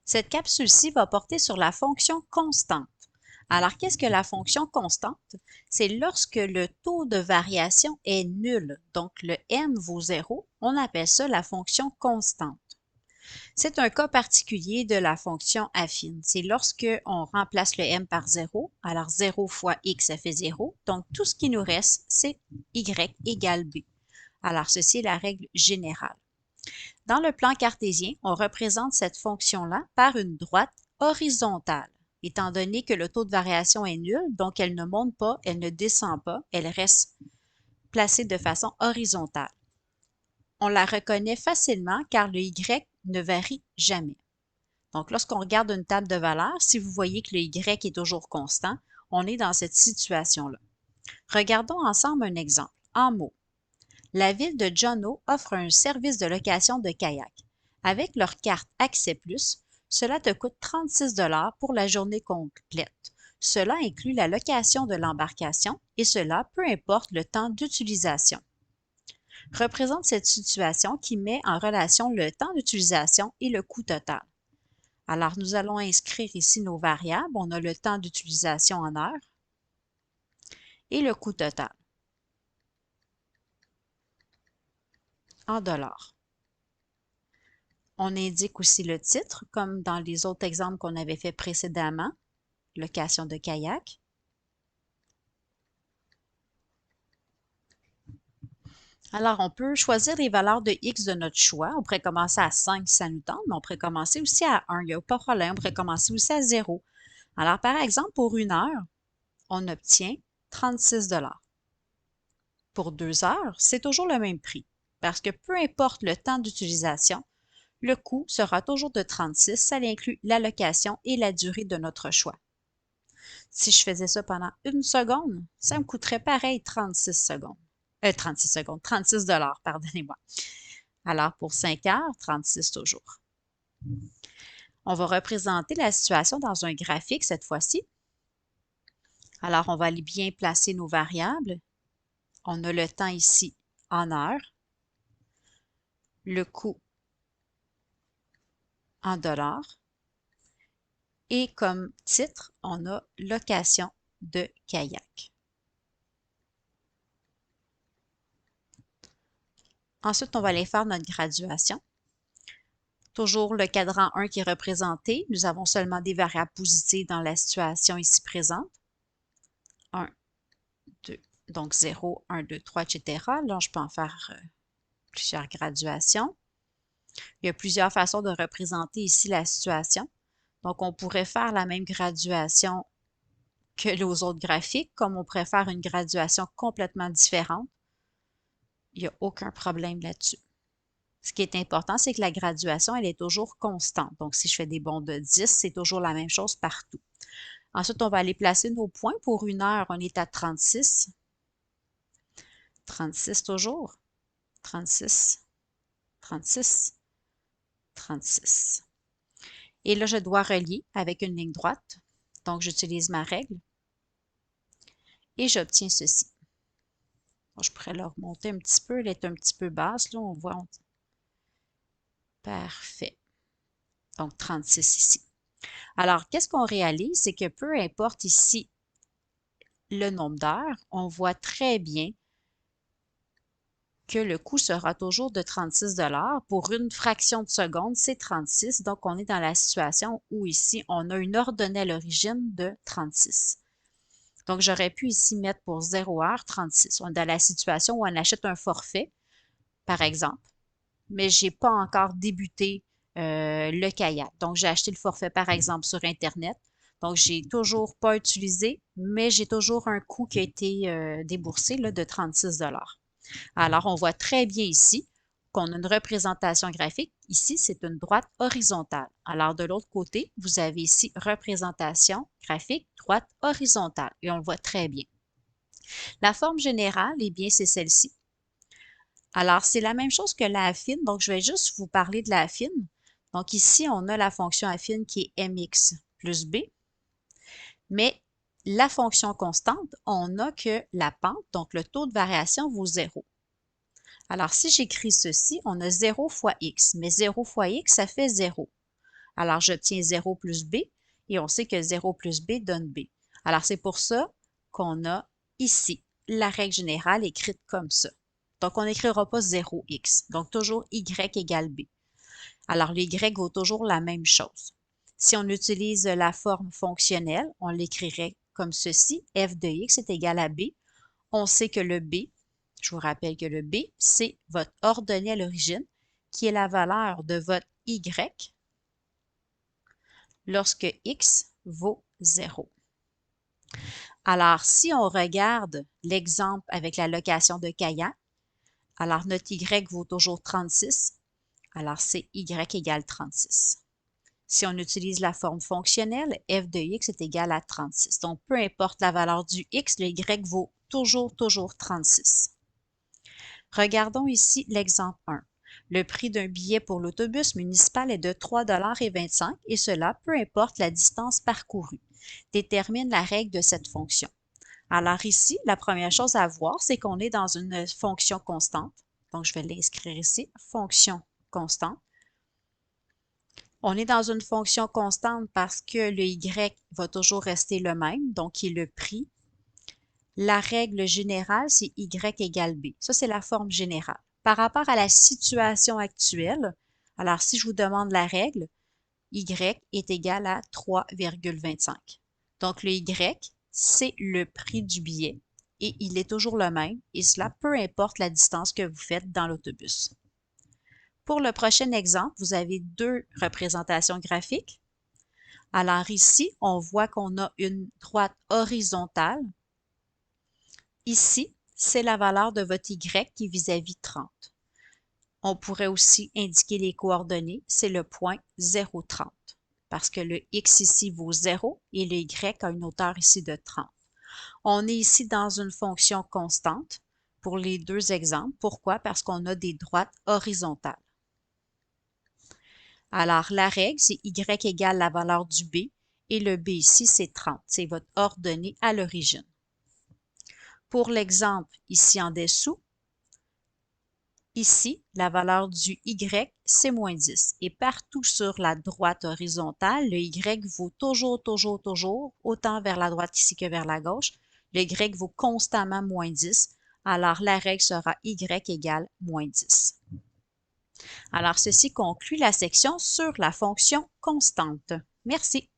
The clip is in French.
Cette capsule-ci va porter sur la fonction constante. Alors, qu'est-ce que la fonction constante? C'est lorsque le taux de variation est nul, donc le n vaut 0, on appelle ça la fonction constante. C'est un cas particulier de la fonction affine. C'est lorsque on remplace le m par 0, alors 0 fois x, ça fait 0, donc tout ce qui nous reste, c'est y égale b. Alors, ceci est la règle générale. Dans le plan cartésien, on représente cette fonction-là par une droite horizontale. Étant donné que le taux de variation est nul, donc elle ne monte pas, elle ne descend pas, elle reste placée de façon horizontale. On la reconnaît facilement car le y ne varie jamais. Donc, lorsqu'on regarde une table de valeurs, si vous voyez que le y est toujours constant, on est dans cette situation-là. Regardons ensemble un exemple. En mots, la ville de Jono offre un service de location de kayak. Avec leur carte Accès Plus, cela te coûte 36 $ pour la journée complète. Cela inclut la location de l'embarcation et cela peu importe le temps d'utilisation. Représente cette situation qui met en relation le temps d'utilisation et le coût total. Alors, nous allons inscrire ici nos variables. On a le temps d'utilisation en heures et le coût total en dollars. On indique aussi le titre, comme dans les autres exemples qu'on avait fait précédemment, location de kayak. Alors, on peut choisir les valeurs de x de notre choix. On pourrait commencer à 5 si ça nous tente, mais on pourrait commencer aussi à 1. Il n'y a pas de problème. On pourrait commencer aussi à 0. Alors, par exemple, pour 1 heure, on obtient 36 $. Pour 2 heures, c'est toujours le même prix, parce que peu importe le temps d'utilisation, le coût sera toujours de 36, ça inclut la location et la durée de notre choix. Si je faisais ça pendant 1 seconde, ça me coûterait pareil 36 secondes. 36 $, pardonnez-moi. Alors pour 5 heures, 36 toujours. On va représenter la situation dans un graphique cette fois-ci. Alors on va aller bien placer nos variables. On a le temps ici en heures, le coût en dollars et comme titre, on a location de kayak. Ensuite, on va aller faire notre graduation. Toujours le cadran 1 qui est représenté. Nous avons seulement des variables positives dans la situation ici présente. 1, 2, donc 0, 1, 2, 3, etc. Là, je peux en faire plusieurs graduations. Il y a plusieurs façons de représenter ici la situation. Donc, on pourrait faire la même graduation que les autres graphiques, comme on pourrait faire une graduation complètement différente. Il n'y a aucun problème là-dessus. Ce qui est important, c'est que la graduation, elle est toujours constante. Donc, si je fais des bonds de 10, c'est toujours la même chose partout. Ensuite, on va aller placer nos points. Pour 1 heure, on est à 36. 36 toujours. 36, 36, 36. Et là, je dois relier avec une ligne droite. Donc, j'utilise ma règle. Et j'obtiens ceci. Bon, je pourrais la remonter un petit peu. Elle est un petit peu basse. Là, on voit. Parfait. Donc, 36 ici. Alors, qu'est-ce qu'on réalise? C'est que peu importe ici le nombre d'heures, on voit très bien que le coût sera toujours de 36 $. Pour une fraction de seconde, c'est 36. Donc, on est dans la situation où ici, on a une ordonnée à l'origine de 36. Donc, j'aurais pu ici mettre pour 0 heure 36. On est dans la situation où on achète un forfait, par exemple, mais je n'ai pas encore débuté le kayak. Donc, j'ai acheté le forfait, par exemple, sur Internet. Donc, j'ai toujours pas utilisé, mais j'ai toujours un coût qui a été déboursé là, de 36 $. Alors, on voit très bien ici qu'on a une représentation graphique. Ici, c'est une droite horizontale. Alors, de l'autre côté, vous avez ici représentation graphique, droite horizontale. Et on le voit très bien. La forme générale, eh bien, c'est celle-ci. Alors, c'est la même chose que la affine. Donc, je vais juste vous parler de la affine. Donc, ici, on a la fonction affine qui est mx plus b. Mais la fonction constante, on n'a que la pente, donc le taux de variation vaut 0. Alors, si j'écris ceci, on a 0 fois x, mais 0 fois x, ça fait 0. Alors, j'obtiens 0 plus b et on sait que 0 plus b donne b. Alors, c'est pour ça qu'on a ici la règle générale écrite comme ça. Donc, on n'écrira pas 0x. Donc, toujours y égale b. Alors, le y vaut toujours la même chose. Si on utilise la forme fonctionnelle, on l'écrirait comme ceci. F de x est égal à b. On sait que le b, je vous rappelle que le b, c'est votre ordonnée à l'origine, qui est la valeur de votre y lorsque x vaut 0. Alors, si on regarde l'exemple avec la location de kayak, alors notre y vaut toujours 36. Alors, c'est y égale 36. Si on utilise la forme fonctionnelle, f de x est égal à 36. Donc, peu importe la valeur du x, le y vaut toujours 36. Regardons ici l'exemple 1. Le prix d'un billet pour l'autobus municipal est de 3,25 $ et cela, peu importe la distance parcourue. Détermine la règle de cette fonction. Alors ici, la première chose à voir, c'est qu'on est dans une fonction constante. Donc, je vais l'inscrire ici, fonction constante. On est dans une fonction constante parce que le y va toujours rester le même, donc qui est le prix. La règle générale, c'est y égale b. Ça, c'est la forme générale. Par rapport à la situation actuelle, alors si je vous demande la règle, y est égal à 3,25. Donc, le y, c'est le prix du billet et il est toujours le même et cela peu importe la distance que vous faites dans l'autobus. Pour le prochain exemple, vous avez deux représentations graphiques. Alors ici, on voit qu'on a une droite horizontale. Ici, c'est la valeur de votre y qui est vis-à-vis 30. On pourrait aussi indiquer les coordonnées, c'est le point 0,30 parce que le x ici vaut 0 et le y a une hauteur ici de 30. On est ici dans une fonction constante pour les deux exemples. Pourquoi? Parce qu'on a des droites horizontales. Alors, la règle, c'est y égale la valeur du b et le b ici, c'est 30. C'est votre ordonnée à l'origine. Pour l'exemple ici en dessous, ici, la valeur du y, c'est moins 10. Et partout sur la droite horizontale, le y vaut toujours, autant vers la droite ici que vers la gauche. Le y vaut constamment moins 10. Alors, la règle sera y égale moins 10. Alors, ceci conclut la section sur la fonction constante. Merci.